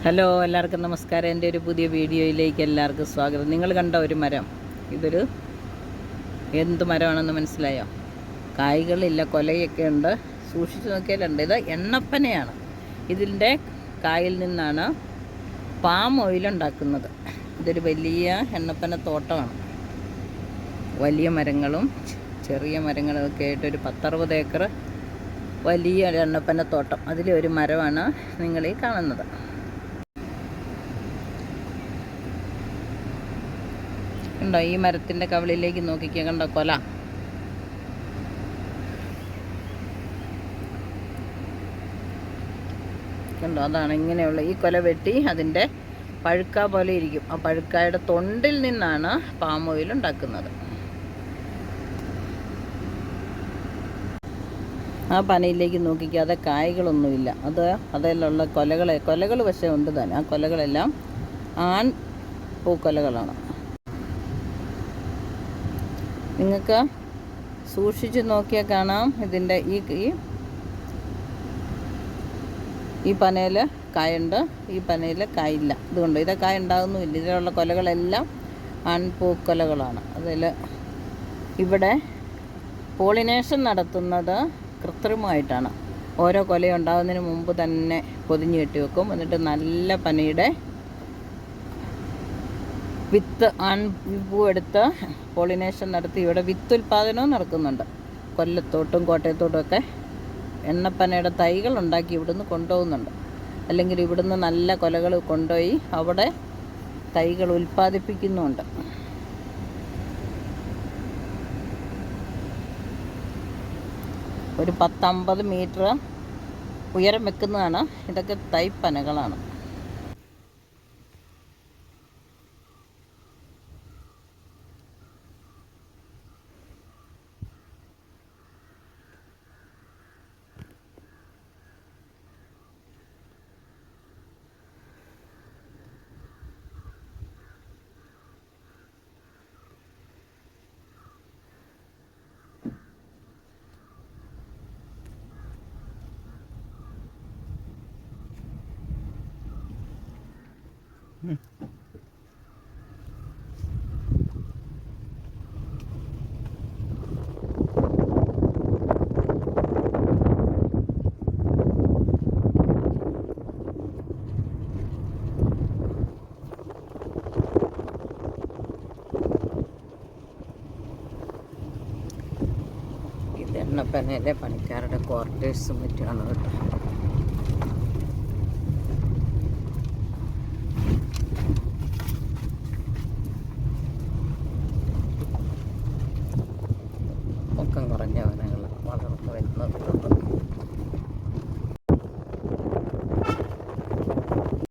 Hello, എല്ലാവർക്കും നമസ്കാരം. എൻ്റെ ഒരു പുതിയ വീഡിയോയിലേക്ക് എല്ലാവർക്കും സ്വാഗതം. നിങ്ങൾ കണ്ട ഒരു മരം, ഇതൊരു എന്ത് മരമാണെന്ന് മനസ്സിലായോ? കായ്കളില്ല, കൊലയൊക്കെ ഉണ്ട്. സൂക്ഷിച്ച് നോക്കിയാലുണ്ട്. ഇത് എണ്ണപ്പനയാണ്. ഇതിൻ്റെ കായിൽ നിന്നാണ് പാം ഓയിൽ ഉണ്ടാക്കുന്നത്. ഇതൊരു വലിയ എണ്ണപ്പന തോട്ടമാണ്. വലിയ മരങ്ങളും ചെറിയ മരങ്ങളും ഒക്കെ ആയിട്ട് ഒരു 10-60 ഏക്കർ വലിയ എണ്ണപ്പന തോട്ടം. അതിലൊരു മരമാണ് നിങ്ങളീ കാണുന്നത്. കണ്ടോ, ഈ മരത്തിൻ്റെ കവിളിലേക്ക് നോക്കിക്കുക. കണ്ടോ കൊല? കണ്ടോ, അതാണ് ഇങ്ങനെയുള്ള ഈ കൊല വെട്ടി അതിൻ്റെ പഴുക്ക പോലെ ഇരിക്കും. ആ പഴുക്കായുടെ തൊണ്ടിൽ നിന്നാണ് പാം ഓയിൽ ഉണ്ടാക്കുന്നത്. ആ പനയിലേക്ക് നോക്കിക്കാതെ കായ്കളൊന്നുമില്ല. അതിലുള്ള കൊലകൾ പക്ഷേ ഉണ്ട് തന്നെ. ആ കൊലകളെല്ലാം ആൺ പൂക്കൊലകളാണ്. നിങ്ങൾക്ക് സൂക്ഷിച്ച് നോക്കിയാൽ കാണാം, ഇതിൻ്റെ ഈ പനയിൽ കായുണ്ട്, ഈ പനയിൽ കായില്ല. ഇതുകൊണ്ട് ഇത് കായ ഉണ്ടാകുന്നുമില്ല. ഇതിലുള്ള കൊലകളെല്ലാം ആൺപൂക്കൊലകളാണ്. ഇവിടെ പോളിനേഷൻ നടത്തുന്നത് കൃത്രിമമായിട്ടാണ്. ഓരോ കൊല ഉണ്ടാകുന്നതിന് മുമ്പ് തന്നെ പൊതിഞ്ഞ് കെട്ടി വെക്കും. എന്നിട്ട് നല്ല പനയുടെ വിത്ത് പൂ എടുത്ത് പോളിനേഷൻ നടത്തി ഇവിടെ വിത്ത് ഉൽപ്പാദനവും നടക്കുന്നുണ്ട്. കൊല്ലത്തോട്ടും കോട്ടയത്തോട്ടും ഒക്കെ എണ്ണപ്പനയുടെ തൈകൾ ഉണ്ടാക്കി ഇവിടുന്ന് കൊണ്ടുപോകുന്നുണ്ട്. അല്ലെങ്കിൽ ഇവിടുന്ന് നല്ല കൊലകൾ കൊണ്ടുപോയി അവിടെ തൈകൾ ഉൽപ്പാദിപ്പിക്കുന്നുമുണ്ട്. ഒരു 10-50 മീറ്റർ ഉയരം വെക്കുന്നതാണ്. ഇതൊക്കെ തൈപ്പനകളാണ്. എണ്ണപ്പനയിലെ പണിക്കാരുടെ ക്വാർട്ടേഴ്സും മറ്റുമാണ് കേട്ടോ. പൊക്കം കുറഞ്ഞ വനങ്ങൾ വളർന്നു വരുന്നത്.